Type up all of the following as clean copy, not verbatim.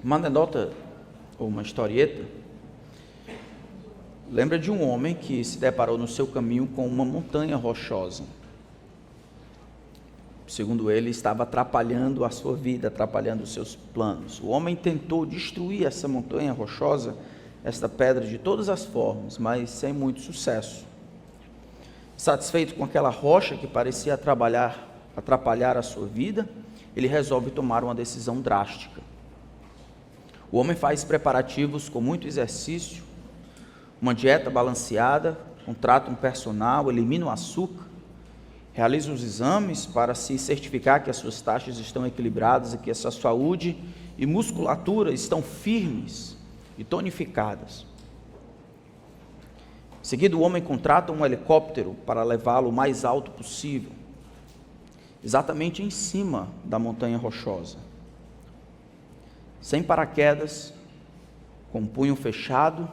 Uma anedota ou uma historieta lembra de um homem que se deparou no seu caminho com uma montanha rochosa. Segundo ele, estava atrapalhando a sua vida, atrapalhando os seus planos. O homem tentou destruir essa montanha rochosa, esta pedra, de todas as formas, mas sem muito sucesso. Satisfeito com aquela rocha que parecia atrapalhar a sua vida, ele resolve tomar uma decisão drástica. O homem faz preparativos com muito exercício, uma dieta balanceada, contrata um personal, elimina o açúcar, realiza os exames para se certificar que as suas taxas estão equilibradas e que a sua saúde e musculatura estão firmes e tonificadas. Em seguida, o homem contrata um helicóptero para levá-lo o mais alto possível, exatamente em cima da montanha rochosa. Sem paraquedas, com o punho fechado,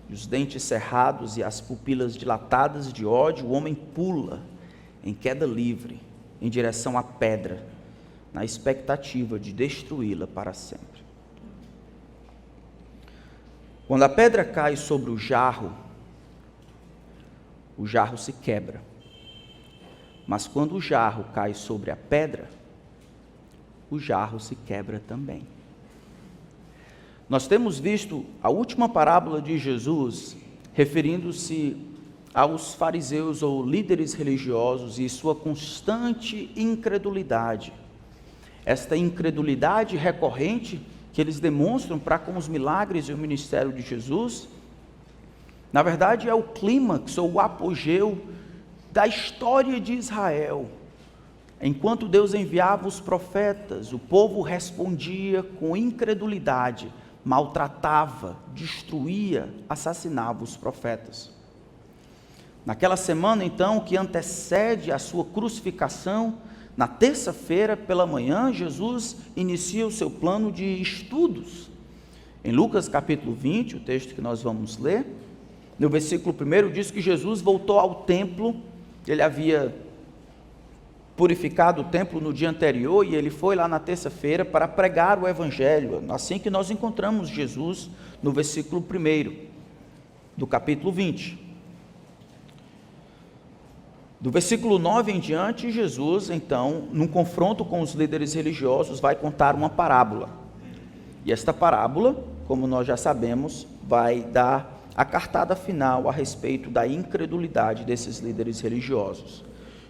os dentes cerrados e as pupilas dilatadas de ódio, o homem pula em queda livre em direção à pedra, na expectativa de destruí-la para sempre. Quando a pedra cai sobre o jarro se quebra. Mas quando o jarro cai sobre a pedra, o jarro se quebra também. Nós temos visto a última parábola de Jesus referindo-se aos fariseus ou líderes religiosos e sua constante incredulidade. Esta incredulidade recorrente que eles demonstram para com os milagres e o ministério de Jesus, na verdade é o clímax ou o apogeu da história de Israel. Enquanto Deus enviava os profetas, o povo respondia com incredulidade, maltratava, destruía, assassinava os profetas. Naquela semana, então, que antecede a sua crucificação, na terça-feira pela manhã, Jesus inicia o seu plano de estudos. Em Lucas capítulo 20, o texto que nós vamos ler, no versículo 1 diz que Jesus voltou ao templo. Ele havia purificado o templo no dia anterior e ele foi lá na terça-feira para pregar o evangelho, assim que nós encontramos Jesus no versículo 1 do capítulo 20. Do versículo 9 em diante, Jesus, então, num confronto com os líderes religiosos, vai contar uma parábola. E esta parábola, como nós já sabemos, vai dar a cartada final a respeito da incredulidade desses líderes religiosos.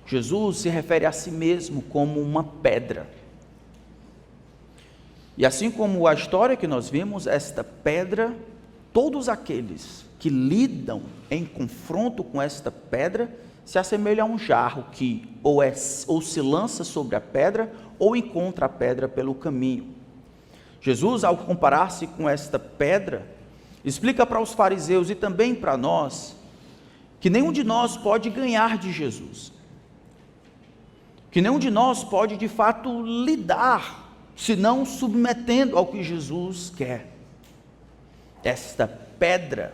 Jesus se refere a si mesmo como uma pedra. E assim como a história que nós vimos, esta pedra, todos aqueles que lidam em confronto com esta pedra, se assemelha a um jarro que ou se lança sobre a pedra ou encontra a pedra pelo caminho. Jesus, ao comparar-se com esta pedra, explica para os fariseus e também para nós que nenhum de nós pode ganhar de Jesus, que nenhum de nós pode de fato lidar, senão submetendo ao que Jesus quer. Esta pedra,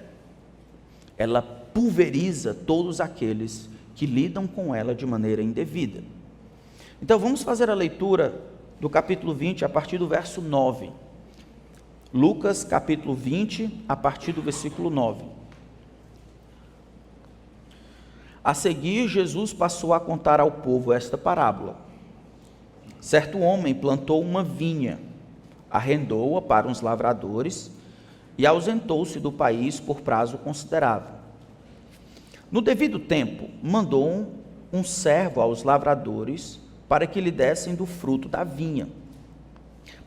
ela pulveriza todos aqueles que lidam com ela de maneira indevida. Então vamos fazer a leitura do capítulo 20 a partir do verso 9. Lucas capítulo 20, a partir do versículo 9. A seguir, Jesus passou a contar ao povo esta parábola. Certo homem plantou uma vinha, arrendou-a para uns lavradores e ausentou-se do país por prazo considerável. No devido tempo, mandou um servo aos lavradores para que lhe dessem do fruto da vinha.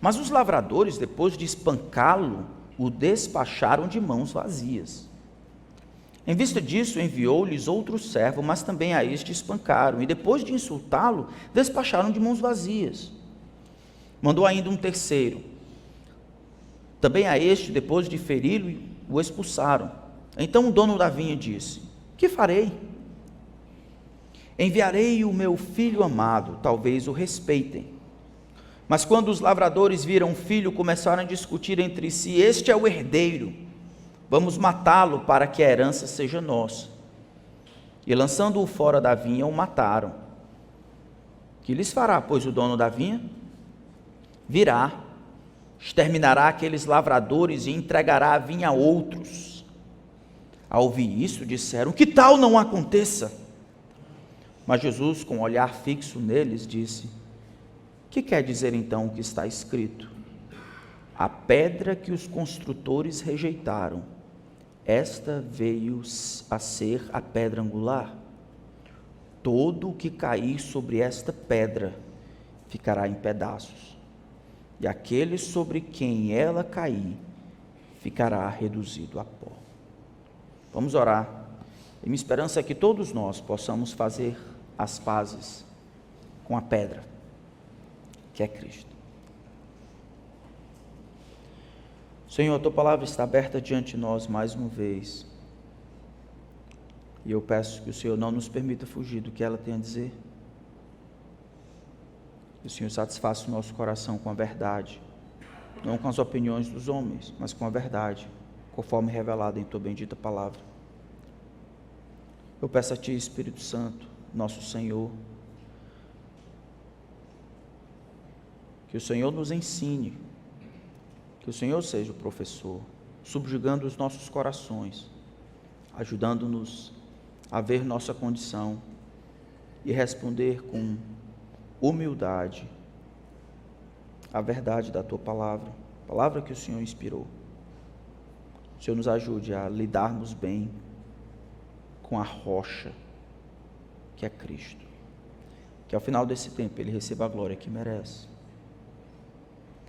Mas os lavradores, depois de espancá-lo, o despacharam de mãos vazias. Em vista disso, enviou-lhes outro servo, mas também a este espancaram, e depois de insultá-lo, despacharam de mãos vazias. Mandou ainda um terceiro. Também a este, depois de feri-lo, o expulsaram. Então o dono da vinha disse: que farei? Enviarei o meu filho amado, talvez o respeitem. Mas quando os lavradores viram o filho, começaram a discutir entre si: este é o herdeiro, vamos matá-lo para que a herança seja nossa. E lançando-o fora da vinha, o mataram. Que lhes fará, pois, o dono da vinha? Virá, exterminará aqueles lavradores e entregará a vinha a outros. Ao ouvir isso, disseram: que tal não aconteça? Mas Jesus, com um olhar fixo neles, disse: que quer dizer então o que está escrito? A pedra que os construtores rejeitaram, esta veio a ser a pedra angular. Todo o que cair sobre esta pedra ficará em pedaços, e aquele sobre quem ela cair ficará reduzido a pó. Vamos orar. E minha esperança é que todos nós possamos fazer as pazes com a pedra, que é Cristo. Senhor, a Tua palavra está aberta diante de nós mais uma vez. E eu peço que o Senhor não nos permita fugir do que ela tem a dizer. Que o Senhor satisfaça o nosso coração com a verdade, não com as opiniões dos homens, mas com a verdade, conforme revelada em Tua bendita palavra. Eu peço a Ti, Espírito Santo, nosso Senhor, que o Senhor nos ensine, que o Senhor seja o professor, subjugando os nossos corações, ajudando-nos a ver nossa condição e responder com humildade a verdade da Tua palavra, palavra que o Senhor inspirou. O Senhor nos ajude a lidarmos bem com a rocha que é Cristo, que ao final desse tempo Ele receba a glória que merece.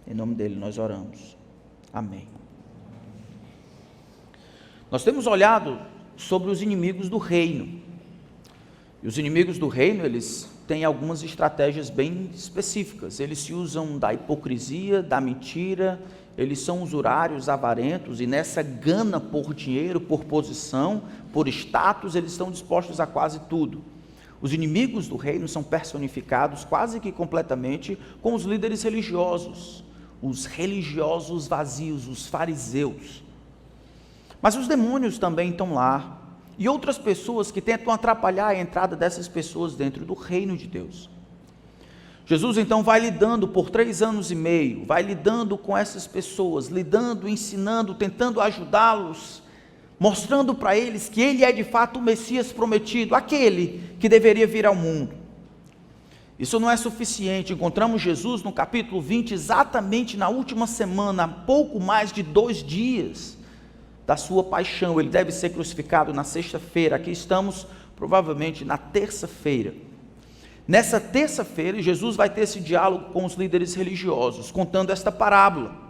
Em nome dEle nós oramos. Amém. Nós temos olhado sobre os inimigos do reino. E os inimigos do reino, eles têm algumas estratégias bem específicas. Eles se usam da hipocrisia, da mentira, eles são usurários, avarentos, e nessa gana por dinheiro, por posição, por status, eles estão dispostos a quase tudo. Os inimigos do reino são personificados quase que completamente com os líderes religiosos, os religiosos vazios, os fariseus. Mas os demônios também estão lá, e outras pessoas que tentam atrapalhar a entrada dessas pessoas dentro do reino de Deus. Jesus então vai lidando por 3 anos e meio, vai lidando com essas pessoas, lidando, ensinando, tentando ajudá-los, mostrando para eles que Ele é de fato o Messias prometido, aquele que deveria vir ao mundo. Isso não é suficiente. Encontramos Jesus no capítulo 20, exatamente na última semana, há pouco mais de 2 dias da sua paixão. Ele deve ser crucificado na sexta-feira. Aqui estamos provavelmente na terça-feira. Nessa terça-feira, Jesus vai ter esse diálogo com os líderes religiosos, contando esta parábola.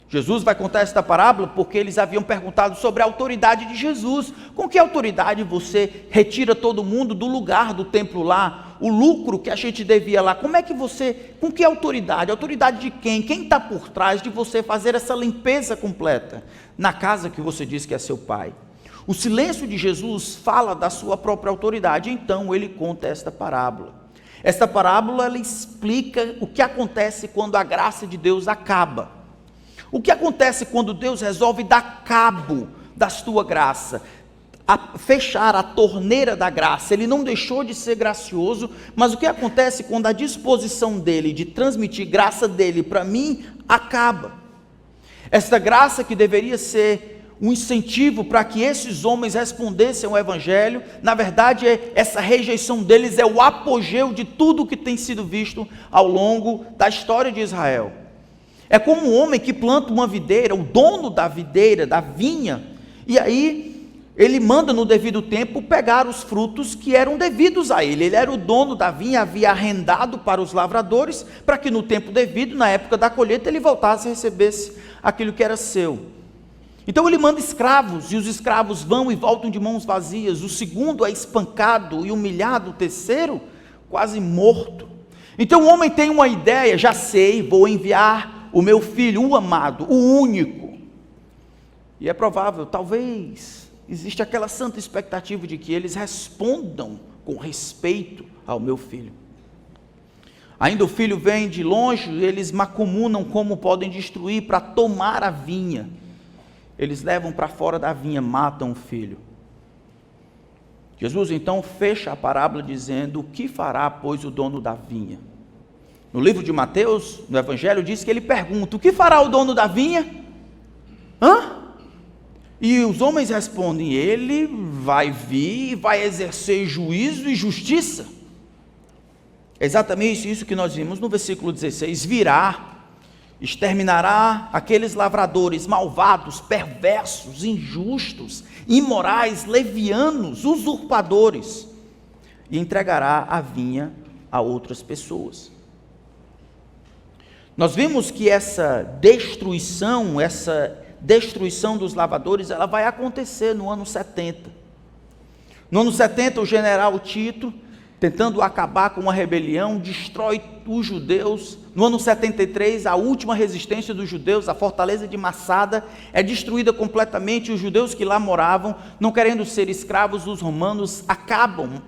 Jesus vai contar esta parábola porque eles haviam perguntado sobre a autoridade de Jesus. Com que autoridade você retira todo mundo do lugar do templo lá? O lucro que a gente devia lá, como é que você, com que autoridade? Autoridade de quem? Quem está por trás de você fazer essa limpeza completa na casa que você diz que é seu pai? O silêncio de Jesus fala da sua própria autoridade, então ele conta esta parábola. Esta parábola, ela explica o que acontece quando a graça de Deus acaba. O que acontece quando Deus resolve dar cabo da sua graça, fechar a torneira da graça? Ele não deixou de ser gracioso, mas o que acontece quando a disposição dele de transmitir graça dele para mim acaba? Esta graça que deveria ser um incentivo para que esses homens respondessem ao Evangelho, na verdade essa rejeição deles é o apogeu de tudo que tem sido visto ao longo da história de Israel. É como um homem que planta uma videira, o dono da videira, da vinha, e aí ele manda no devido tempo pegar os frutos que eram devidos a ele. Ele era o dono da vinha, havia arrendado para os lavradores, para que no tempo devido, na época da colheita, ele voltasse e recebesse aquilo que era seu. Então ele manda escravos, e os escravos vão e voltam de mãos vazias. O segundo é espancado e humilhado, o terceiro quase morto. Então o homem tem uma ideia: já sei, vou enviar o meu filho, o amado, o único. E é provável, talvez, existe aquela santa expectativa de que eles respondam com respeito ao meu filho. Ainda o filho vem de longe, eles macumunam como podem destruir para tomar a vinha. Eles levam para fora da vinha, matam o filho. Jesus então fecha a parábola dizendo: o que fará, pois, o dono da vinha? no livro de Mateus, no Evangelho, diz que ele pergunta: o que fará o dono da vinha? E os homens respondem: ele vai vir e vai exercer juízo e justiça. É exatamente isso que nós vimos no versículo 16: virá, exterminará aqueles lavradores malvados, perversos, injustos, imorais, levianos, usurpadores, e entregará a vinha a outras pessoas. Nós vimos que essa destruição dos lavradores, ela vai acontecer no ano 70. No ano 70, o general Tito, tentando acabar com uma rebelião, destrói os judeus. No ano 73, a última resistência dos judeus, a fortaleza de Massada, é destruída completamente. Os judeus que lá moravam, não querendo ser escravos dos romanos, acabam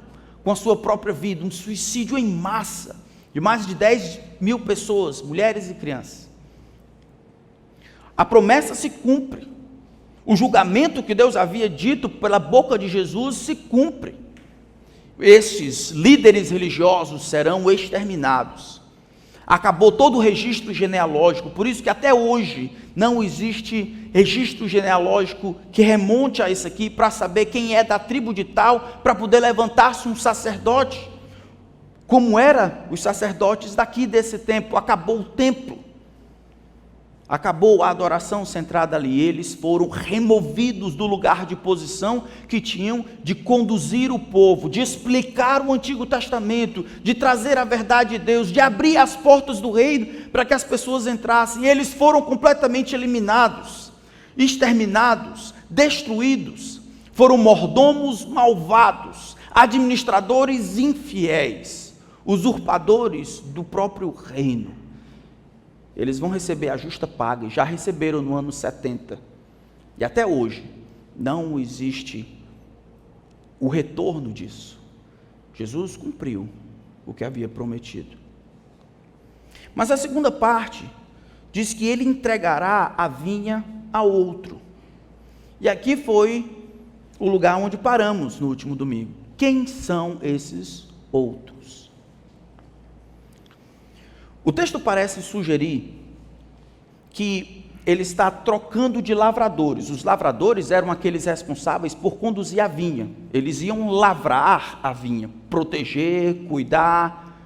com a sua própria vida, um suicídio em massa, de mais de 10 mil pessoas, mulheres e crianças. A promessa se cumpre, o julgamento que Deus havia dito pela boca de Jesus se cumpre. Esses líderes religiosos serão exterminados. Acabou todo o registro genealógico, por isso que até hoje não existe registro genealógico que remonte a isso aqui, para saber quem é da tribo de tal, para poder levantar-se um sacerdote, como eram os sacerdotes daqui desse tempo. Acabou o templo, acabou a adoração centrada ali. Eles foram removidos do lugar de posição que tinham de conduzir o povo, de explicar o Antigo Testamento, de trazer a verdade de Deus, de abrir as portas do reino para que as pessoas entrassem. E eles foram completamente eliminados, exterminados, destruídos. Foram mordomos malvados, administradores infiéis, usurpadores do próprio reino. Eles vão receber a justa paga, e já receberam no ano 70, e até hoje não existe o retorno disso. Jesus cumpriu o que havia prometido. Mas a segunda parte diz que ele entregará a vinha a outro, e aqui foi o lugar onde paramos no último domingo. Quem são esses outros? O texto parece sugerir que ele está trocando de lavradores. Os lavradores eram aqueles responsáveis por conduzir a vinha. Eles iam lavrar a vinha, proteger, cuidar,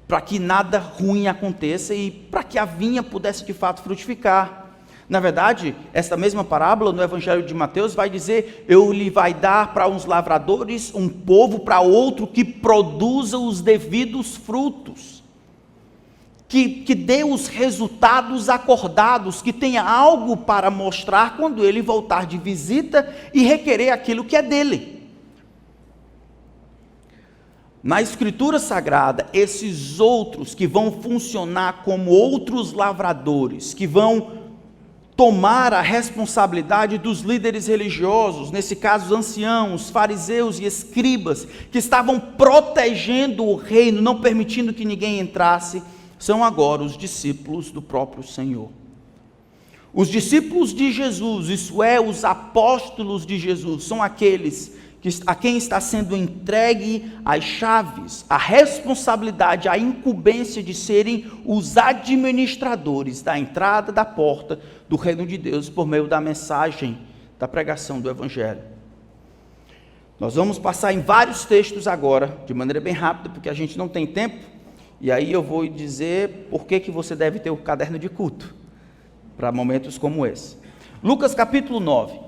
para que nada ruim aconteça e para que a vinha pudesse de fato frutificar. Na verdade, esta mesma parábola no Evangelho de Mateus vai dizer: eu lhe vai dar para uns lavradores um povo, para outro que produza os devidos frutos, que dê os resultados acordados, que tenha algo para mostrar quando ele voltar de visita e requerer aquilo que é dele. Na Escritura Sagrada, esses outros que vão funcionar como outros lavradores, que vão tomar a responsabilidade dos líderes religiosos, nesse caso os anciãos, fariseus e escribas, que estavam protegendo o reino, não permitindo que ninguém entrasse, são agora os discípulos do próprio Senhor. Os discípulos de Jesus, isso é, os apóstolos de Jesus, são aqueles a quem está sendo entregue as chaves, a responsabilidade, a incumbência de serem os administradores da entrada, da porta do reino de Deus, por meio da mensagem, da pregação do Evangelho. Nós vamos passar em vários textos agora, de maneira bem rápida, porque a gente não tem tempo. E aí eu vou dizer por que você deve ter o caderno de culto, para momentos como esse. Lucas capítulo 9.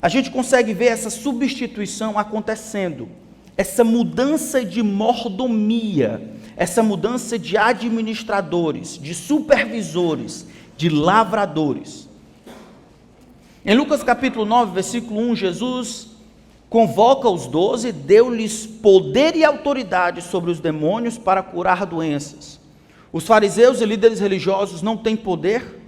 A gente consegue ver essa substituição acontecendo, essa mudança de mordomia, essa mudança de administradores, de supervisores, de lavradores. Em Lucas capítulo 9, versículo 1, Jesus convoca os 12, deu-lhes poder e autoridade sobre os demônios para curar doenças. Os fariseus e líderes religiosos não têm poder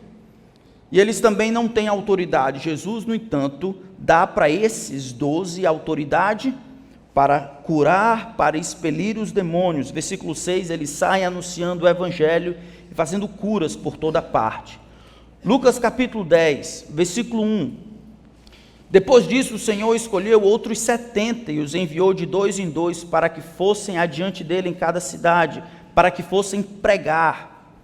e eles também não têm autoridade. Jesus, no entanto, dá para esses 12 autoridade para curar, para expelir os demônios. Versículo 6, eles saem anunciando o Evangelho e fazendo curas por toda parte. Lucas capítulo 10, versículo 1. Depois disso, o Senhor escolheu outros 70 e os enviou de 2 em 2 para que fossem adiante dele em cada cidade, para que fossem pregar.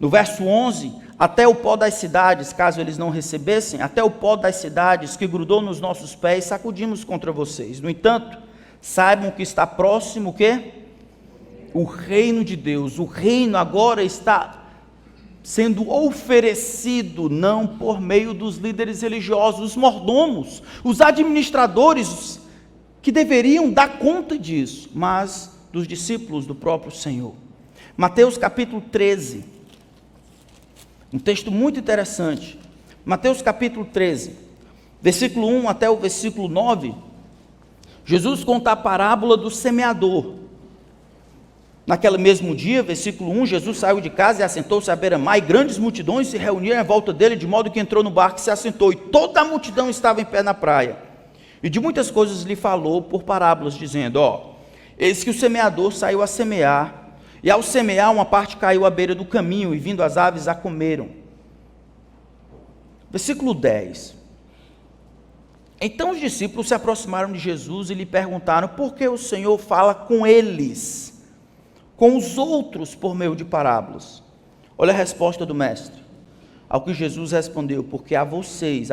No verso 11, até o pó das cidades, caso eles não recebessem, até o pó das cidades que grudou nos nossos pés, sacudimos contra vocês. No entanto, saibam que está próximo o quê? O reino de Deus. O reino agora está sendo oferecido não por meio dos líderes religiosos, os mordomos, os administradores que deveriam dar conta disso, mas dos discípulos do próprio Senhor. Mateus capítulo 13, um texto muito interessante. Mateus capítulo 13, versículo 1 até o versículo 9, Jesus conta a parábola do semeador. Naquele mesmo dia, versículo 1, Jesus saiu de casa e assentou-se à beira-mar, e grandes multidões se reuniram em volta dele, de modo que entrou no barco e se assentou, e toda a multidão estava em pé na praia. E de muitas coisas lhe falou por parábolas, dizendo, eis que o semeador saiu a semear, e ao semear uma parte caiu à beira do caminho, e vindo as aves a comeram. Versículo 10. Então os discípulos se aproximaram de Jesus e lhe perguntaram, por que o Senhor fala com eles, com os outros por meio de parábolas? Olha a resposta do mestre. Ao que Jesus respondeu, porque a vocês,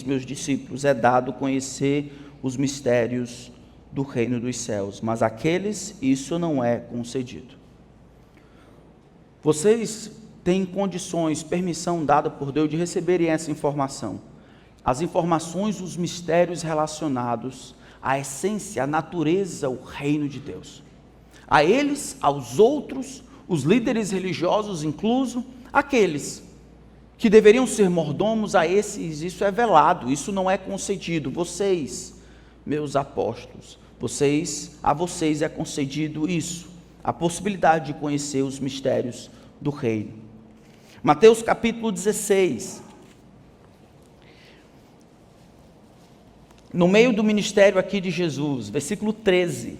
meus discípulos, é dado conhecer os mistérios do reino dos céus, mas àqueles isso não é concedido. Vocês têm condições, permissão dada por Deus de receberem essa informação. As informações, os mistérios relacionados à essência, à natureza, o reino de Deus. A eles, aos outros, os líderes religiosos incluso, aqueles que deveriam ser mordomos, a esses isso é velado, isso não é concedido. Vocês, meus apóstolos, a vocês é concedido isso, a possibilidade de conhecer os mistérios do reino. Mateus capítulo 16. No meio do ministério aqui de Jesus, versículo 13.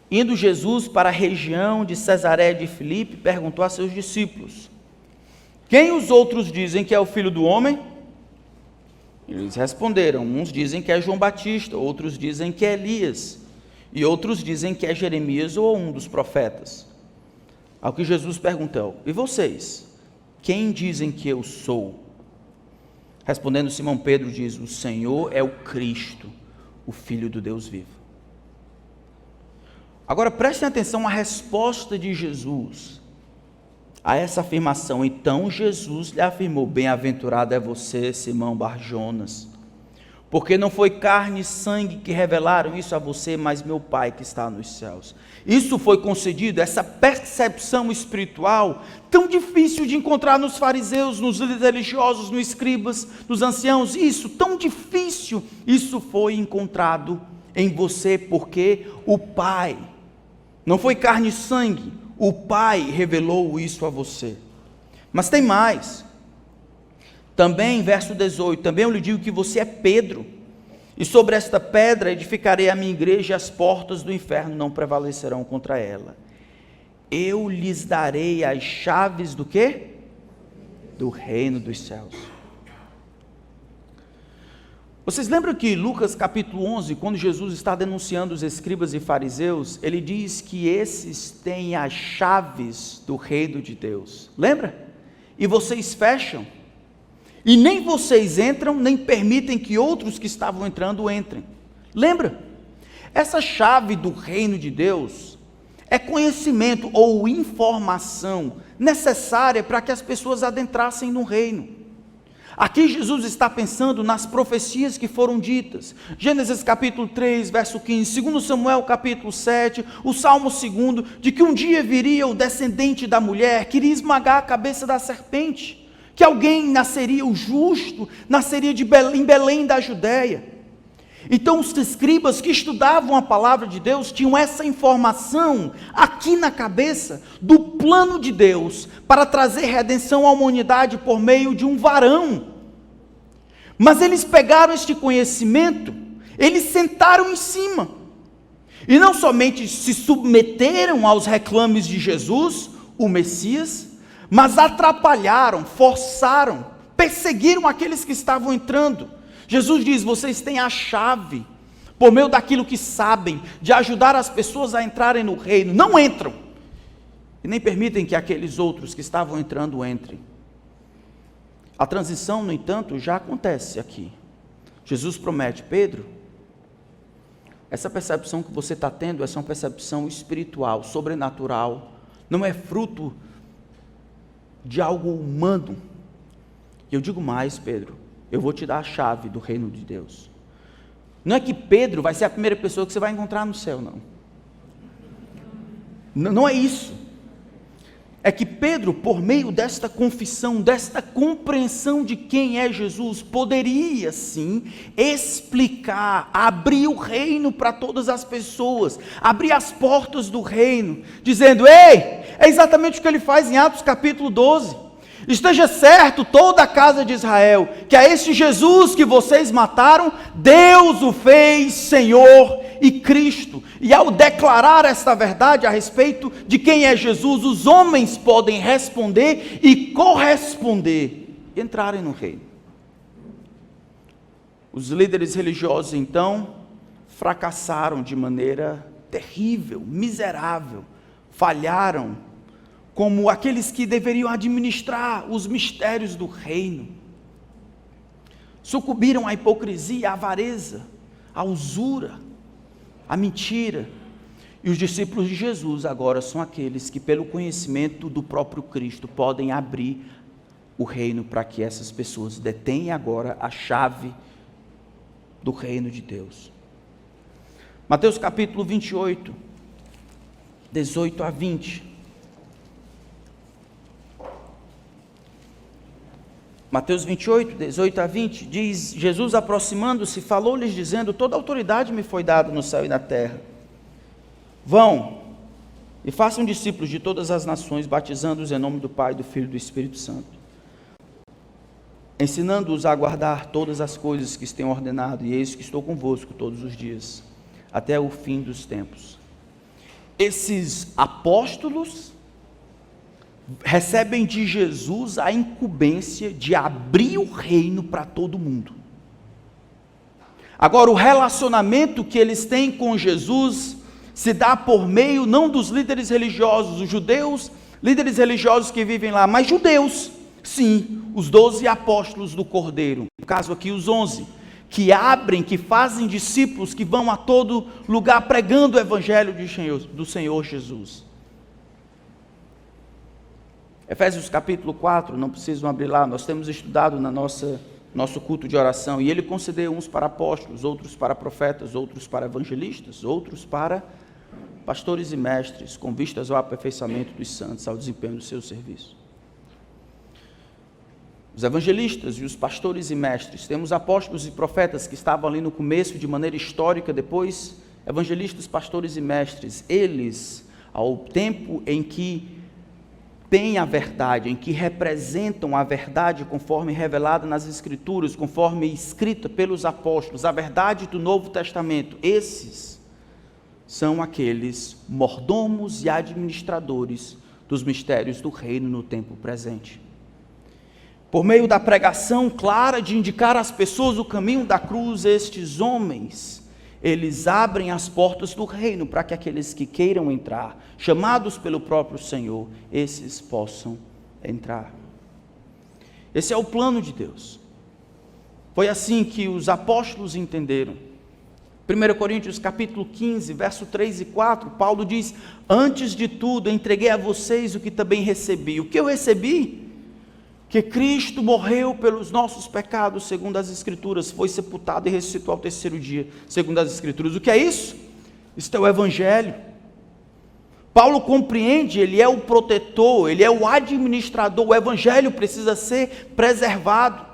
Indo Jesus para a região de Cesareia de Filipe, perguntou a seus discípulos, quem os outros dizem que é o Filho do Homem? Eles responderam, uns dizem que é João Batista, outros dizem que é Elias, e outros dizem que é Jeremias ou um dos profetas. Ao que Jesus perguntou, e vocês, quem dizem que eu sou? Respondendo Simão Pedro diz, o Senhor é o Cristo, o Filho do Deus vivo. Agora prestem atenção à resposta de Jesus a essa afirmação. Então Jesus lhe afirmou, bem-aventurado é você, Simão Bar-Jonas, porque não foi carne e sangue que revelaram isso a você, mas meu Pai que está nos céus. Isso foi concedido, essa percepção espiritual, tão difícil de encontrar nos fariseus, nos líderes religiosos, nos escribas, nos anciãos, isso, tão difícil, isso foi encontrado em você, porque o Pai, não foi carne e sangue, o Pai revelou isso a você. Mas tem mais. Também, verso 18, também eu lhe digo que você é Pedro, e sobre esta pedra edificarei a minha igreja, e as portas do inferno não prevalecerão contra ela. Eu lhes darei as chaves do quê? Do reino dos céus. Vocês lembram que Lucas capítulo 11, quando Jesus está denunciando os escribas e fariseus, ele diz que esses têm as chaves do reino de Deus. Lembra? E vocês fecham. E nem vocês entram, nem permitem que outros que estavam entrando entrem. Lembra? Essa chave do reino de Deus é conhecimento ou informação necessária para que as pessoas adentrassem no reino. Aqui Jesus está pensando nas profecias que foram ditas. Gênesis capítulo 3, verso 15, 2 Samuel capítulo 7, o Salmo 2, de que um dia viria o descendente da mulher, que iria esmagar a cabeça da serpente, que alguém nasceria, o justo, nasceria em Belém da Judéia. Então os escribas que estudavam a palavra de Deus tinham essa informação aqui na cabeça do plano de Deus para trazer redenção à humanidade por meio de um varão. Mas eles pegaram este conhecimento, eles sentaram em cima e não somente se submeteram aos reclames de Jesus, o Messias, mas atrapalharam, forçaram, perseguiram aqueles que estavam entrando. Jesus diz, vocês têm a chave, por meio daquilo que sabem, de ajudar as pessoas a entrarem no reino, não entram. e nem permitem que aqueles outros que estavam entrando entrem. A transição, no entanto, já acontece aqui. Jesus promete: Pedro, essa percepção que você está tendo, essa é uma percepção espiritual, sobrenatural, não é fruto de algo humano. E eu digo mais, Pedro, eu vou te dar a chave do reino de Deus. Não é que Pedro vai ser a primeira pessoa que você vai encontrar no céu, não. Não é isso. É que Pedro, por meio desta confissão, desta compreensão de quem é Jesus, poderia sim explicar, abrir o reino para todas as pessoas, abrir as portas do reino, dizendo: ei, é exatamente o que ele faz em Atos capítulo 12. Esteja certo, toda a casa de Israel, que a este Jesus que vocês mataram, Deus o fez Senhor e Cristo. E ao declarar esta verdade a respeito de quem é Jesus, os homens podem responder e corresponder, e entrarem no reino. Os líderes religiosos então fracassaram de maneira terrível, miserável, falharam como aqueles que deveriam administrar os mistérios do reino. Sucumbiram à hipocrisia, à avareza, à usura, à mentira. E os discípulos de Jesus agora são aqueles que, pelo conhecimento do próprio Cristo, podem abrir o reino para que essas pessoas detenham agora a chave do reino de Deus. Mateus capítulo 28, 18 a 20. Mateus 28, 18 a 20, diz: Jesus, aproximando-se, falou-lhes dizendo: toda autoridade me foi dada no céu e na terra. Vão e façam discípulos de todas as nações, batizando-os em nome do Pai, do Filho e do Espírito Santo, ensinando-os a guardar todas as coisas que tenho ordenado, e eis que estou convosco todos os dias, até o fim dos tempos. Esses apóstolos recebem de Jesus a incumbência de abrir o reino para todo mundo. Agora, o relacionamento que eles têm com Jesus se dá por meio não dos líderes religiosos, os judeus, líderes religiosos que vivem lá, mas judeus, sim, os 12 apóstolos do Cordeiro, no caso aqui os 11, que abrem, que fazem discípulos, que vão a todo lugar pregando o evangelho do Senhor Jesus. Efésios capítulo 4, não precisam abrir lá, nós temos estudado na nosso culto de oração, e ele concedeu uns para apóstolos, outros para profetas, outros para evangelistas, outros para pastores e mestres, com vistas ao aperfeiçoamento dos santos, ao desempenho do seu serviço. Os evangelistas e os pastores e mestres, temos apóstolos e profetas que estavam ali no começo de maneira histórica, depois evangelistas, pastores e mestres, eles, ao tempo em que têm a verdade, em que representam a verdade conforme revelada nas Escrituras, conforme escrita pelos apóstolos, a verdade do Novo Testamento, esses são aqueles mordomos e administradores dos mistérios do reino no tempo presente. Por meio da pregação clara de indicar às pessoas o caminho da cruz, estes homens, eles abrem as portas do reino para que aqueles que queiram entrar, chamados pelo próprio Senhor, esses possam entrar. Esse é o plano de Deus. Foi assim que os apóstolos entenderam. 1 Coríntios capítulo 15, verso 3 e 4, Paulo diz: antes de tudo entreguei a vocês o que também recebi. O que eu recebi? Que Cristo morreu pelos nossos pecados, segundo as Escrituras, foi sepultado e ressuscitou ao terceiro dia, segundo as Escrituras. O que é isso? Isto é o Evangelho. Paulo compreende, ele é o protetor, ele é o administrador, o Evangelho precisa ser preservado.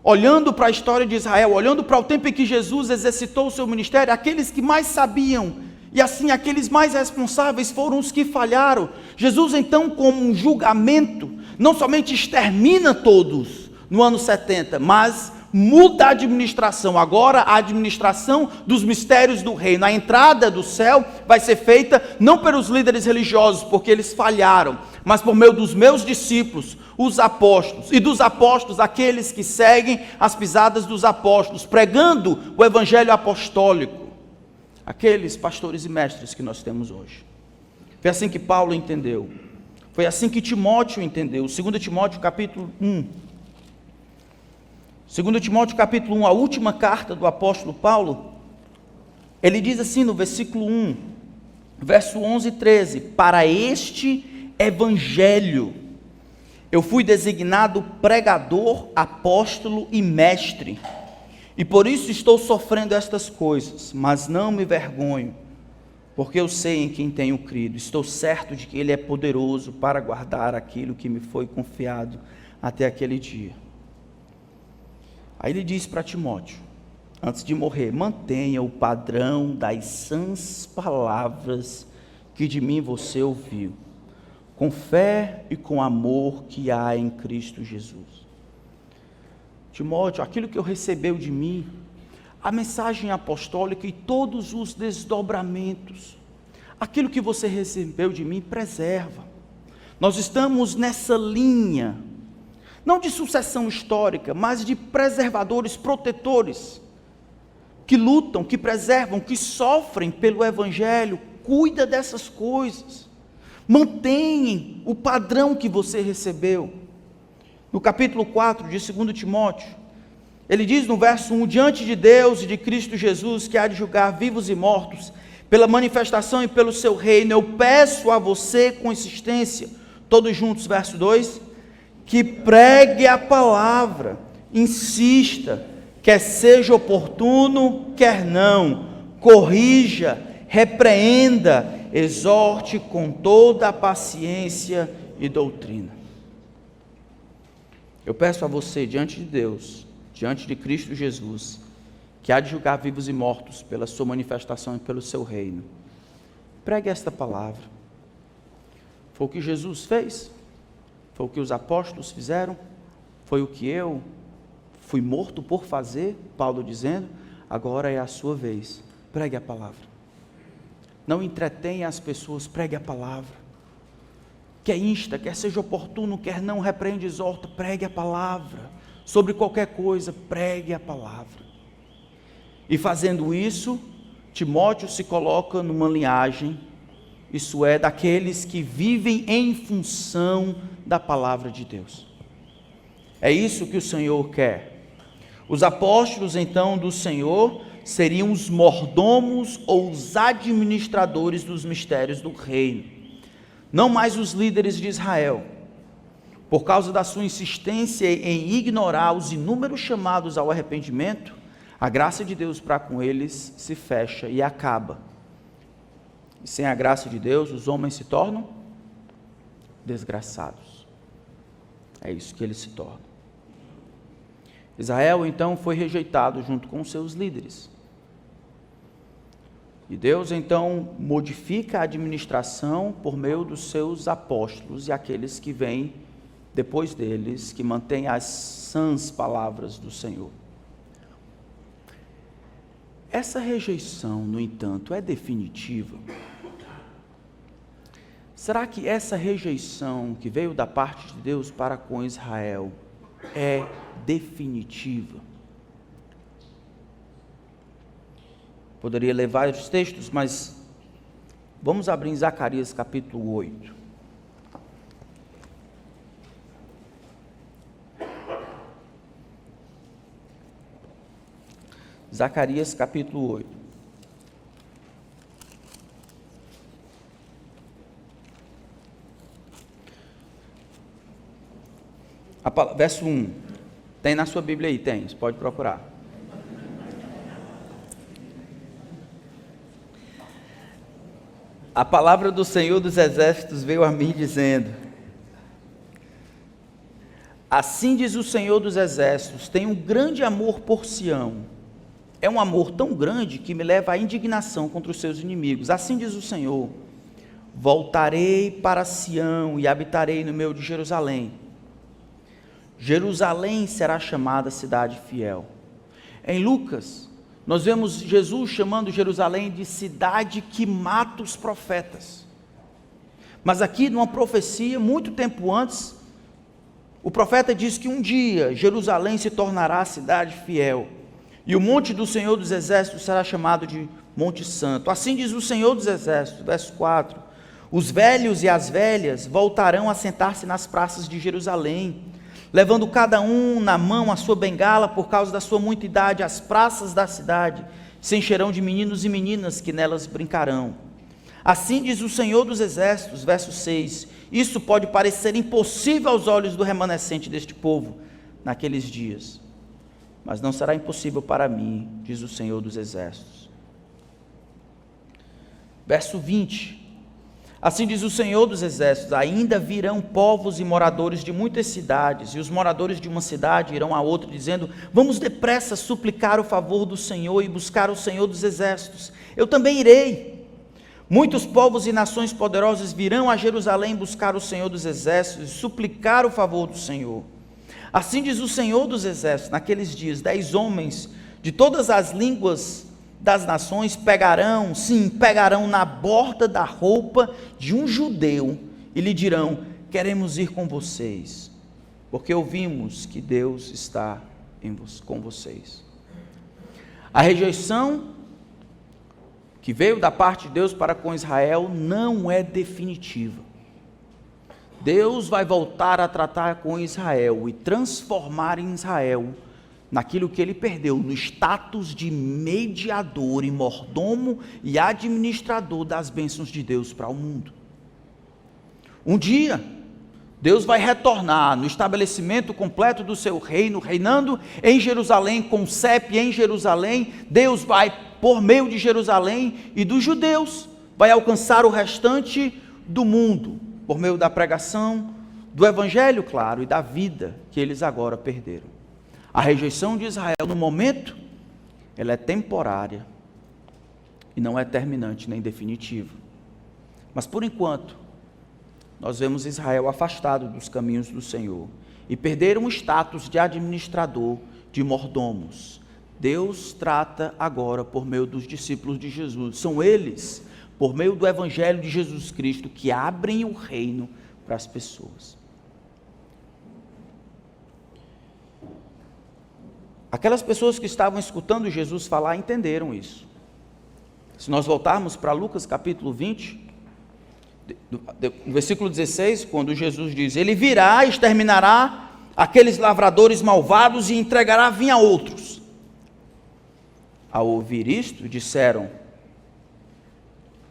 Olhando para a história de Israel, olhando para o tempo em que Jesus exercitou o seu ministério, aqueles que mais sabiam, e assim aqueles mais responsáveis foram os que falharam. Jesus então, como um julgamento, não somente extermina todos no ano 70, mas muda a administração. Agora a administração dos mistérios do reino, a entrada do céu vai ser feita não pelos líderes religiosos, porque eles falharam, mas por meio dos meus discípulos, os apóstolos, e dos apóstolos, aqueles que seguem as pisadas dos apóstolos, pregando o evangelho apostólico, aqueles pastores e mestres que nós temos hoje. Foi assim que Paulo entendeu. Foi assim que Timóteo entendeu. 2 Timóteo capítulo 1. 2 Timóteo capítulo 1, a última carta do apóstolo Paulo, ele diz assim no versículo 1, verso 11 e 13: para este evangelho eu fui designado pregador, apóstolo e mestre, e por isso estou sofrendo estas coisas, mas não me vergonho, porque eu sei em quem tenho crido, estou certo de que Ele é poderoso para guardar aquilo que me foi confiado até aquele dia. Aí ele diz para Timóteo, antes de morrer: mantenha o padrão das sãs palavras que de mim você ouviu, com fé e com amor que há em Cristo Jesus. Timóteo, aquilo que eu recebeu de mim, a mensagem apostólica e todos os desdobramentos, aquilo que você recebeu de mim, preserva. Nós estamos nessa linha, não de sucessão histórica, mas de preservadores, protetores, que lutam, que preservam, que sofrem pelo Evangelho. Cuida dessas coisas, mantenha o padrão que você recebeu. No capítulo 4 de 2 Timóteo, ele diz no verso 1, diante de Deus e de Cristo Jesus, que há de julgar vivos e mortos, pela manifestação e pelo seu reino, eu peço a você com insistência, todos juntos, verso 2, que pregue a palavra, insista, quer seja oportuno, quer não, corrija, repreenda, exorte com toda a paciência e doutrina. Eu peço a você, diante de Deus, diante de Cristo Jesus, que há de julgar vivos e mortos pela sua manifestação e pelo seu reino, pregue esta palavra. Foi o que Jesus fez, foi o que os apóstolos fizeram, foi o que eu fui morto por fazer, Paulo dizendo, agora é a sua vez, pregue a palavra. Não entretenha as pessoas, pregue a palavra. Quer insta, quer seja oportuno, quer não, repreende, exorta, pregue a palavra. Sobre qualquer coisa, pregue a palavra. E fazendo isso, Timóteo se coloca numa linhagem, isso é, daqueles que vivem em função da palavra de Deus. É isso que o Senhor quer. Os apóstolos, então, do Senhor seriam os mordomos ou os administradores dos mistérios do reino, não mais os líderes de Israel. Por causa da sua insistência em ignorar os inúmeros chamados ao arrependimento, a graça de Deus para com eles se fecha e acaba. E sem a graça de Deus, os homens se tornam desgraçados. É isso que eles se tornam. Israel, então, foi rejeitado junto com seus líderes. E Deus, então, modifica a administração por meio dos seus apóstolos e aqueles que vêm depois deles, que mantêm as sãs palavras do Senhor. Essa rejeição, no entanto, é definitiva? Será que essa rejeição que veio da parte de Deus para com Israel é definitiva? Poderia ler vários textos, mas vamos abrir em Zacarias capítulo 8. Zacarias capítulo 8. Verso 1. Tem na sua Bíblia aí? Tem, você pode procurar. A palavra do Senhor dos Exércitos veio a mim dizendo: assim diz o Senhor dos Exércitos, tenho um grande amor por Sião. É um amor tão grande que me leva à indignação contra os seus inimigos. Assim diz o Senhor: voltarei para Sião e habitarei no meio de Jerusalém. Jerusalém será chamada cidade fiel. Em Lucas, nós vemos Jesus chamando Jerusalém de cidade que mata os profetas. Mas aqui, numa profecia, muito tempo antes, o profeta diz que um dia Jerusalém se tornará cidade fiel, e o monte do Senhor dos Exércitos será chamado de Monte Santo. Assim diz o Senhor dos Exércitos, verso 4, Os velhos e as velhas voltarão a sentar-se nas praças de Jerusalém, levando cada um na mão a sua bengala por causa da sua muita idade. As praças da cidade se encherão de meninos e meninas que nelas brincarão. Assim diz o Senhor dos Exércitos, verso 6, isso pode parecer impossível aos olhos do remanescente deste povo naqueles dias, mas não será impossível para mim, diz o Senhor dos Exércitos. Verso 20, assim diz o Senhor dos Exércitos, ainda virão povos e moradores de muitas cidades, e os moradores de uma cidade irão a outra, dizendo, vamos depressa suplicar o favor do Senhor e buscar o Senhor dos Exércitos. Eu também irei. Muitos povos e nações poderosas virão a Jerusalém buscar o Senhor dos Exércitos e suplicar o favor do Senhor. Assim diz o Senhor dos Exércitos, naqueles dias, 10 homens de todas as línguas das nações pegarão na borda da roupa de um judeu e lhe dirão, queremos ir com vocês, porque ouvimos que Deus está com vocês. A rejeição que veio da parte de Deus para com Israel não é definitiva. Deus vai voltar a tratar com Israel e transformar em Israel naquilo que ele perdeu, no status de mediador e mordomo e administrador das bênçãos de Deus para o mundo. Um dia, Deus vai retornar no estabelecimento completo do seu reino, reinando em Jerusalém, com CEP em Jerusalém. Deus vai, por meio de Jerusalém e dos judeus, vai alcançar o restante do mundo, por meio da pregação, do evangelho, claro, e da vida que eles agora perderam. A rejeição de Israel, no momento, ela é temporária e não é terminante nem definitiva. Mas, por enquanto, nós vemos Israel afastado dos caminhos do Senhor e perderam o status de administrador, de mordomos. Deus trata agora por meio dos discípulos de Jesus. São eles, por meio do evangelho de Jesus Cristo, que abrem o reino para as pessoas. Aquelas pessoas que estavam escutando Jesus falar entenderam isso. Se nós voltarmos para Lucas capítulo 20, no versículo 16, quando Jesus diz, ele virá e exterminará aqueles lavradores malvados e entregará vinho a outros. Ao ouvir isto, disseram,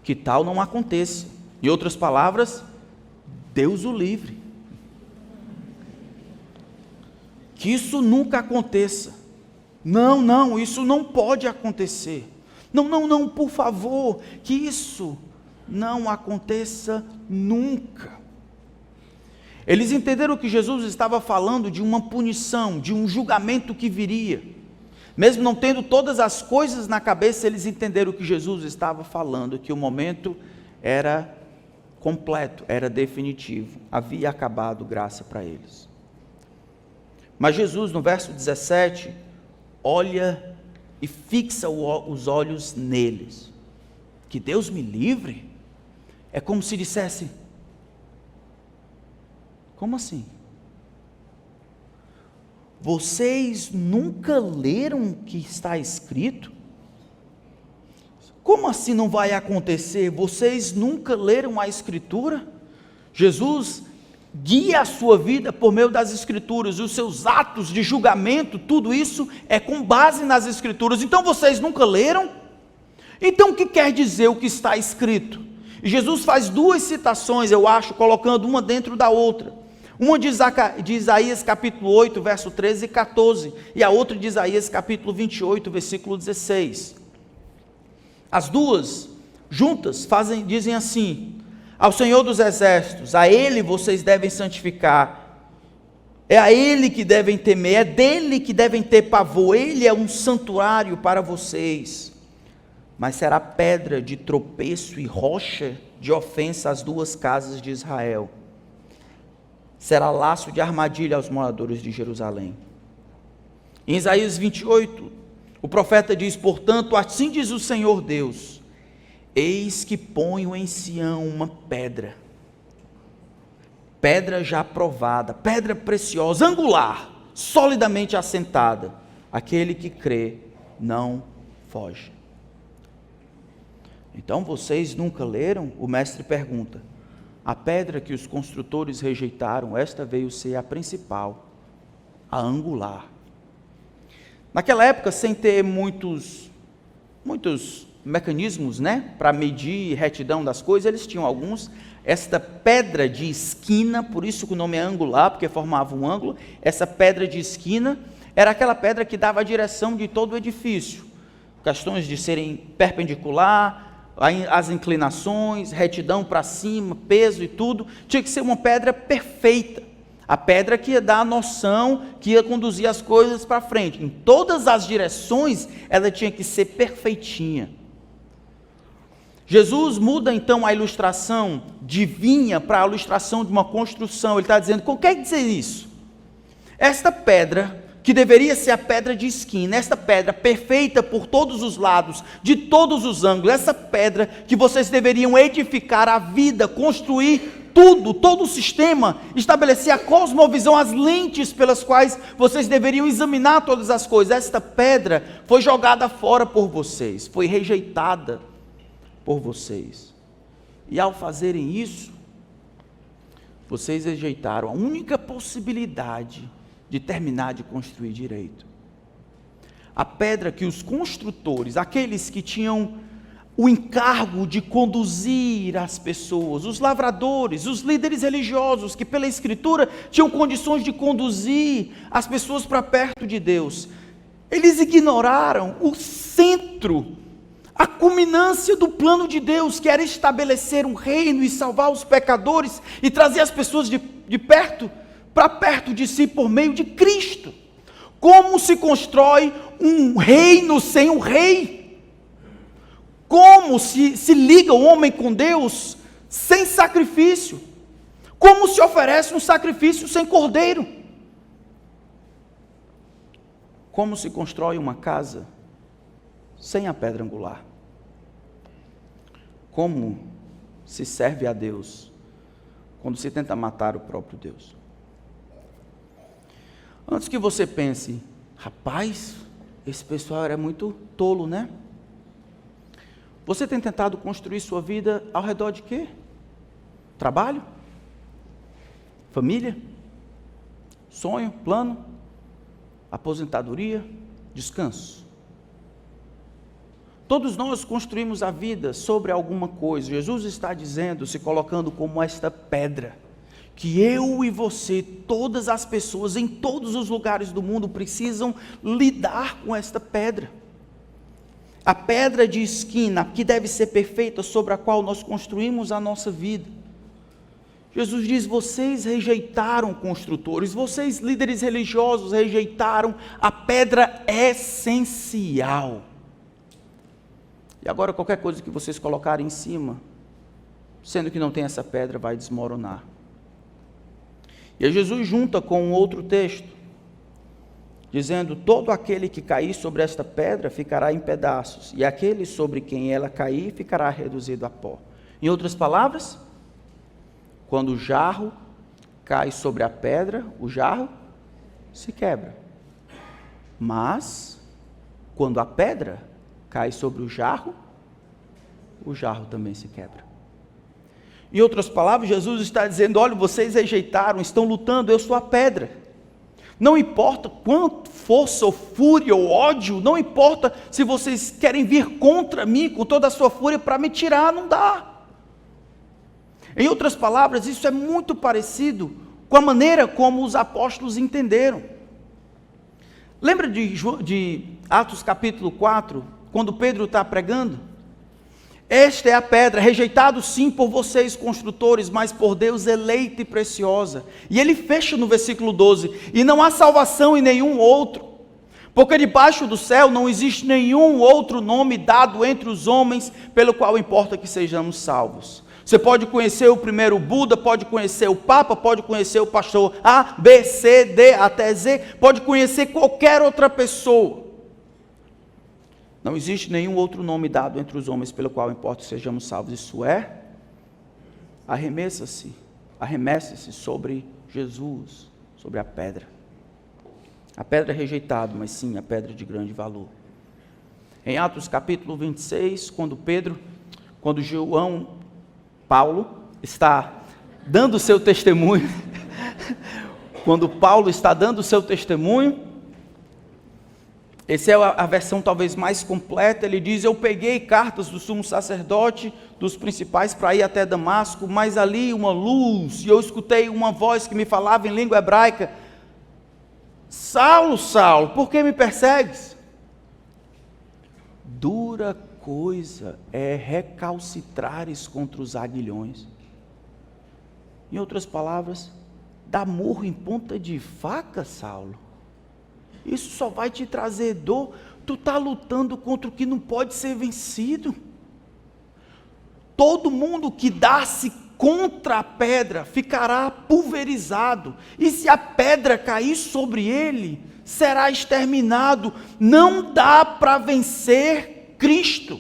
que tal não aconteça. Em outras palavras, Deus o livre. Que isso nunca aconteça. Não, isso não pode acontecer. Não, por favor, que isso não aconteça nunca. Eles entenderam que Jesus estava falando de uma punição, de um julgamento que viria. Mesmo não tendo todas as coisas na cabeça, eles entenderam que Jesus estava falando, que o momento era completo, era definitivo, havia acabado graça para eles. Mas Jesus, no verso 17, olha e fixa os olhos neles. Que Deus me livre? É como se dissesse, como assim? Vocês nunca leram o que está escrito? Como assim não vai acontecer? Vocês nunca leram a Escritura? Jesus guia a sua vida por meio das Escrituras, os seus atos de julgamento, tudo isso é com base nas Escrituras. Então vocês nunca leram? Então o que quer dizer o que está escrito? E Jesus faz duas citações, eu acho, colocando uma dentro da outra. Uma de Isaías capítulo 8, verso 13 e 14, e a outra de Isaías capítulo 28, versículo 16. As duas juntas dizem assim, ao Senhor dos Exércitos, a Ele vocês devem santificar, é a Ele que devem temer, é dele que devem ter pavor, Ele é um santuário para vocês, mas será pedra de tropeço e rocha de ofensa às duas casas de Israel. Será laço de armadilha aos moradores de Jerusalém. Em Isaías 28, o profeta diz, portanto, assim diz o Senhor Deus, eis que ponho em Sião uma pedra já provada, pedra preciosa, angular, solidamente assentada, aquele que crê não foge. Então vocês nunca leram? O mestre pergunta. A pedra que os construtores rejeitaram, esta veio ser a principal, a angular. Naquela época, sem ter muitos mecanismos, né, para medir retidão das coisas, eles tinham alguns. Esta pedra de esquina, por isso que o nome é angular, porque formava um ângulo. Essa pedra de esquina era aquela pedra que dava a direção de todo o edifício. Questões de serem perpendicular, as inclinações, retidão para cima, peso e tudo. Tinha que ser uma pedra perfeita. A pedra que ia dar a noção, que ia conduzir as coisas para frente. Em todas as direções, ela tinha que ser perfeitinha. Jesus muda então a ilustração de vinha para a ilustração de uma construção. Ele está dizendo, o que quer dizer isso? Esta pedra, que deveria ser a pedra de esquina, esta pedra perfeita por todos os lados, de todos os ângulos, essa pedra que vocês deveriam edificar a vida, construir tudo, todo o sistema, estabelecer a cosmovisão, as lentes pelas quais vocês deveriam examinar todas as coisas. Esta pedra foi jogada fora por vocês, foi rejeitada por vocês. E ao fazerem isso, vocês rejeitaram a única possibilidade de terminar de construir direito. A pedra que os construtores, aqueles que tinham o encargo de conduzir as pessoas, os lavradores, os líderes religiosos, que pela Escritura tinham condições de conduzir as pessoas para perto de Deus, eles ignoraram o centro, a culminância do plano de Deus, que era estabelecer um reino e salvar os pecadores e trazer as pessoas de perto, para perto de si por meio de Cristo. Como se constrói um reino sem um rei? Como se liga o homem com Deus sem sacrifício? Como se oferece um sacrifício sem cordeiro? Como se constrói uma casa sem a pedra angular? Como se serve a Deus quando se tenta matar o próprio Deus? Antes que você pense, rapaz, esse pessoal era muito tolo, né? Você tem tentado construir sua vida ao redor de quê? Trabalho? Família? Sonho? Plano? Aposentadoria? Descanso? Todos nós construímos a vida sobre alguma coisa. Jesus está dizendo, se colocando como esta pedra, que eu e você, todas as pessoas em todos os lugares do mundo precisam lidar com esta pedra. A pedra de esquina, que deve ser perfeita, sobre a qual nós construímos a nossa vida. Jesus diz, vocês rejeitaram construtores, vocês líderes religiosos rejeitaram a pedra essencial. E agora qualquer coisa que vocês colocarem em cima, sendo que não tem essa pedra, vai desmoronar. E aí Jesus junta com um outro texto, dizendo, todo aquele que cair sobre esta pedra ficará em pedaços, e aquele sobre quem ela cair ficará reduzido a pó. Em outras palavras, quando o jarro cai sobre a pedra, o jarro se quebra. Mas, quando a pedra cai sobre o jarro também se quebra. Em outras palavras, Jesus está dizendo, olha, vocês rejeitaram, estão lutando, eu sou a pedra. Não importa quanto força ou fúria ou ódio, não importa se vocês querem vir contra mim com toda a sua fúria para me tirar, não dá. Em outras palavras, isso é muito parecido com a maneira como os apóstolos entenderam. Lembra de Atos capítulo 4, quando Pedro está pregando? Esta é a pedra, rejeitado sim por vocês construtores, mas por Deus eleita e preciosa. E ele fecha no versículo 12, e não há salvação em nenhum outro, porque debaixo do céu não existe nenhum outro nome dado entre os homens, pelo qual importa que sejamos salvos. Você pode conhecer o primeiro Buda, pode conhecer o Papa, pode conhecer o pastor A, B, C, D, até Z, pode conhecer qualquer outra pessoa. Não existe nenhum outro nome dado entre os homens pelo qual importa que sejamos salvos. Isso é, arremesse-se sobre Jesus, sobre a pedra. A pedra é rejeitada, mas sim a pedra de grande valor. Em Atos capítulo 26, quando Pedro quando Paulo está dando o seu testemunho, quando Paulo está dando o seu testemunho, essa é a versão talvez mais completa, ele diz: eu peguei cartas do sumo sacerdote, dos principais, para ir até Damasco, mas ali uma luz, e eu escutei uma voz que me falava em língua hebraica: Saulo, Saulo, por que me persegues? Dura coisa é recalcitrares contra os aguilhões. Em outras palavras, dá murro em ponta de faca, Saulo. Isso só vai te trazer dor. Tu está lutando contra o que não pode ser vencido. Todo mundo que dá-se contra a pedra ficará pulverizado, e se a pedra cair sobre ele, será exterminado. Não dá para vencer Cristo.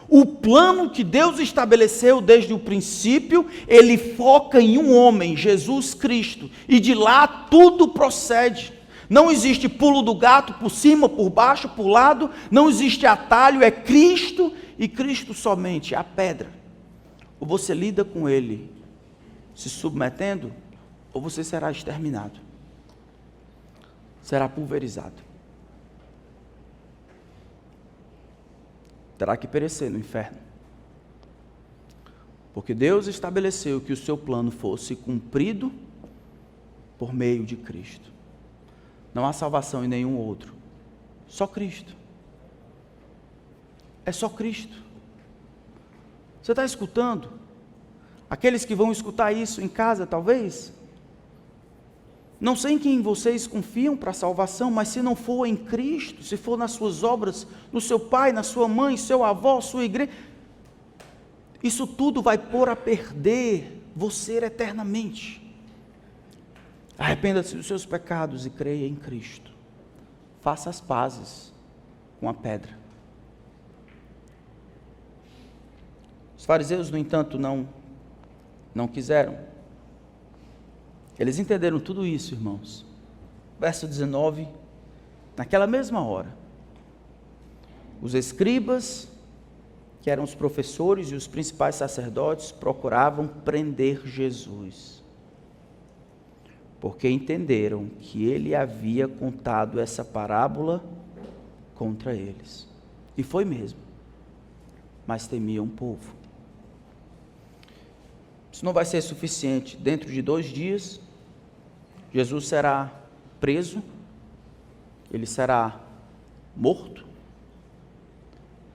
O plano que Deus estabeleceu desde o princípio, ele foca em um homem, Jesus Cristo, e de lá tudo procede. Não existe pulo do gato, por cima, por baixo, por lado, não existe atalho, é Cristo e Cristo somente, a pedra. Ou você lida com ele se submetendo, ou você será exterminado, será pulverizado, terá que perecer no inferno, porque Deus estabeleceu que o seu plano fosse cumprido por meio de Cristo. Não há salvação em nenhum outro, só Cristo. É só Cristo. Você está escutando? Aqueles que vão escutar isso em casa, talvez, não sei em quem vocês confiam para a salvação, mas se não for em Cristo, se for nas suas obras, no seu pai, na sua mãe, seu avô, sua igreja, isso tudo vai pôr a perder você eternamente. Arrependa-se dos seus pecados e creia em Cristo. Faça as pazes com a pedra. Os fariseus, no entanto, não quiseram. Eles entenderam tudo isso, irmãos. Verso 19, naquela mesma hora, os escribas, que eram os professores e os principais sacerdotes, procuravam prender Jesus, porque entenderam que ele havia contado essa parábola contra eles. E foi mesmo, mas temiam o povo. Isso não vai ser suficiente. Dentro de 2 dias, Jesus será preso, ele será morto,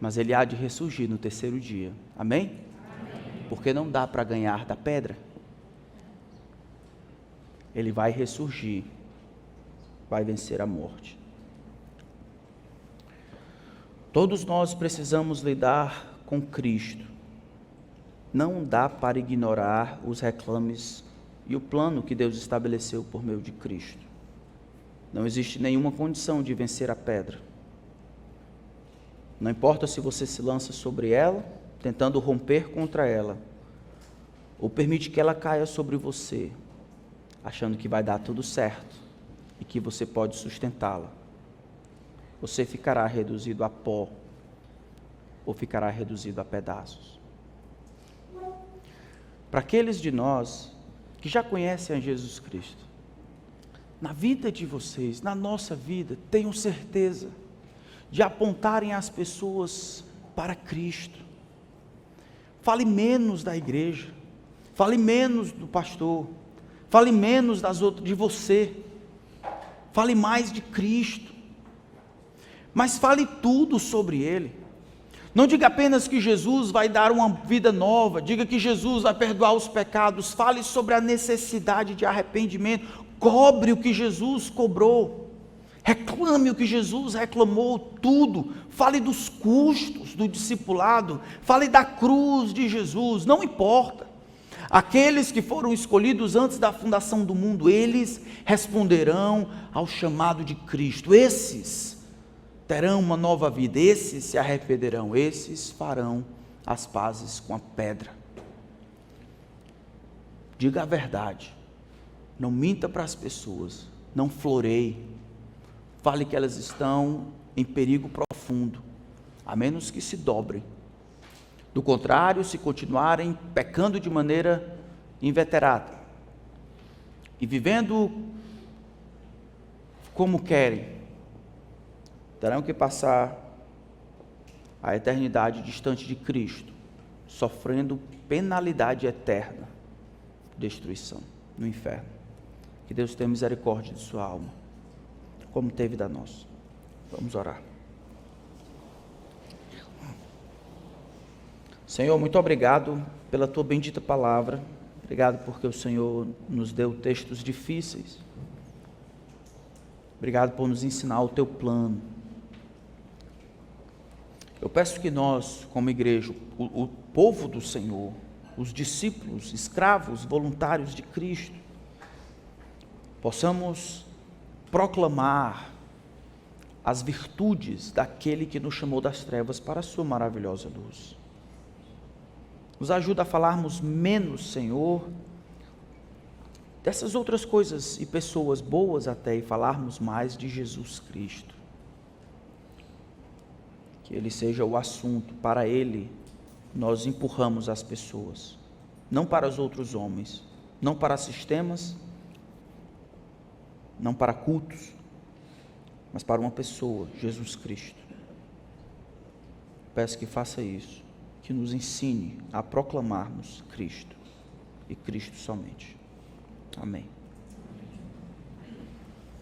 mas ele há de ressurgir no 3º dia. Amém? Amém. Porque não dá para ganhar da pedra. Ele vai ressurgir, vai vencer a morte. Todos nós precisamos lidar com Cristo. Não dá para ignorar os reclames e o plano que Deus estabeleceu por meio de Cristo. Não existe nenhuma condição de vencer a pedra. Não importa se você se lança sobre ela, tentando romper contra ela, ou permite que ela caia sobre você, achando que vai dar tudo certo e que você pode sustentá-la. Você ficará reduzido a pó ou ficará reduzido a pedaços. Para aqueles de nós que já conhecem a Jesus Cristo, na vida de vocês, na nossa vida, tenham certeza de apontarem as pessoas para Cristo. Fale menos da igreja, fale menos do pastor, fale menos de você, fale mais de Cristo, mas fale tudo sobre Ele. Não diga apenas que Jesus vai dar uma vida nova, diga que Jesus vai perdoar os pecados, fale sobre a necessidade de arrependimento, cobre o que Jesus cobrou, reclame o que Jesus reclamou, tudo, fale dos custos do discipulado, fale da cruz de Jesus, não importa. Aqueles que foram escolhidos antes da fundação do mundo, eles responderão ao chamado de Cristo. Esses terão uma nova vida, esses se arrependerão, esses farão as pazes com a pedra. Diga a verdade, não minta para as pessoas, não floreie, fale que elas estão em perigo profundo, a menos que se dobrem. Do contrário, se continuarem pecando de maneira inveterada e vivendo como querem, terão que passar a eternidade distante de Cristo, sofrendo penalidade eterna, destruição no inferno. Que Deus tenha misericórdia de sua alma, como teve da nossa. Vamos orar. Senhor, muito obrigado pela tua bendita palavra. Obrigado porque o Senhor nos deu textos difíceis. Obrigado por nos ensinar o teu plano. Eu peço que nós, como igreja, o povo do Senhor, os discípulos, escravos, voluntários de Cristo, possamos proclamar as virtudes daquele que nos chamou das trevas para a sua maravilhosa luz. Nos ajuda a falarmos menos, Senhor, dessas outras coisas e pessoas boas até, e falarmos mais de Jesus Cristo. Que Ele seja o assunto, para Ele nós empurramos as pessoas, não para os outros homens, não para sistemas, não para cultos, mas para uma pessoa, Jesus Cristo. Peço que faça isso, que nos ensine a proclamarmos Cristo, e Cristo somente. Amém.